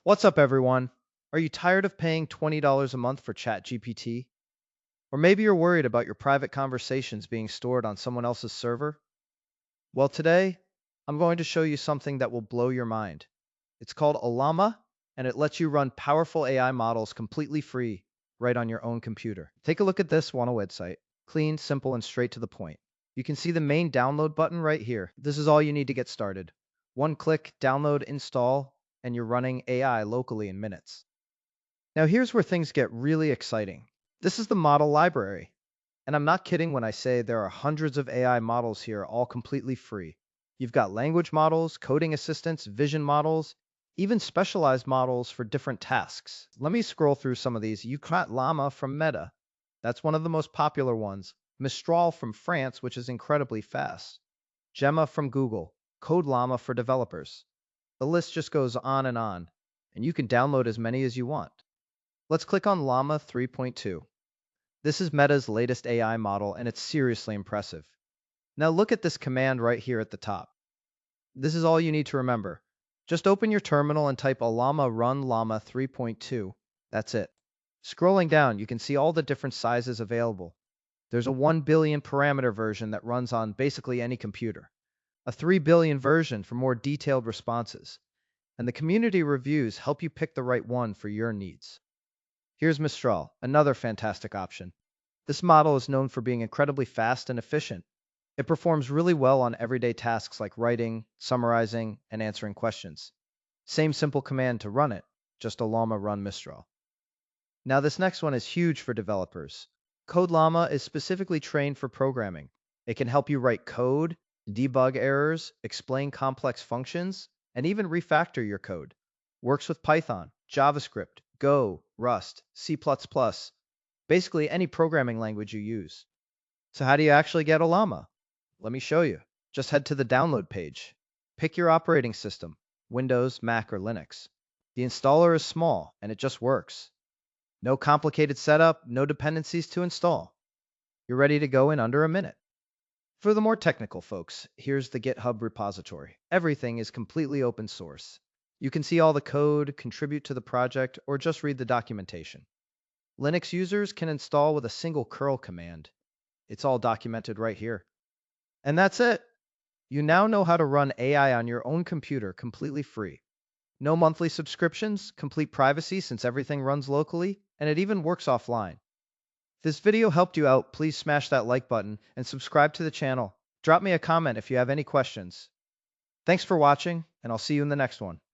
What's up, everyone? Are you tired of paying $20 a month for ChatGPT? Or maybe you're worried about your private conversations being stored on someone else's server? Well, today, I'm going to show you something that will blow your mind. It's called Ollama, and it lets you run powerful AI models completely free right on your own computer. Take a look at this one website. Clean, simple, and straight to the point. You can see the main download button right here. This is all you need to get started. One click, download, install, and you're running AI locally in minutes. Now, here's where things get really exciting. This is the model library. And I'm not kidding when I say there are hundreds of AI models here, all completely free. You've got language models, coding assistants, vision models, even specialized models for different tasks. Let me scroll through some of these. You've got Llama from Meta. That's one of the most popular ones. Mistral from France, which is incredibly fast. Gemma from Google. CodeLlama for developers. The list just goes on, and you can download as many as you want. Let's click on Llama 3.2. This is Meta's latest AI model, and it's seriously impressive. Now look at this command right here at the top. This is all you need to remember. Just open your terminal and type Ollama run Llama 3.2. That's it. Scrolling down, you can see all the different sizes available. There's a 1 billion parameter version that runs on basically any computer, a 3 billion version for more detailed responses, and the community reviews help you pick the right one for your needs. Here's Mistral, another fantastic option. This model is known for being incredibly fast and efficient. It performs really well on everyday tasks like writing, summarizing, and answering questions. Same simple command to run it, just Ollama run Mistral. Now this next one is huge for developers. CodeLlama is specifically trained for programming. It can help you write code, debug errors, explain complex functions, and even refactor your code. Works with Python, JavaScript, Go, Rust, C++, basically any programming language you use. So how do you actually get Ollama? Let me show you. Just head to the download page. Pick your operating system, Windows, Mac, or Linux. The installer is small, and it just works. No complicated setup, no dependencies to install. You're ready to go in under a minute. For the more technical folks, here's the GitHub repository. Everything is completely open source. You can see all the code, contribute to the project, or just read the documentation. Linux users can install with a single curl command. It's all documented right here. And that's it. You now know how to run AI on your own computer completely free. No monthly subscriptions, complete privacy since everything runs locally, and it even works offline. If this video helped you out, please smash that like button and subscribe to the channel. Drop me a comment if you have any questions. Thanks for watching, and I'll see you in the next one.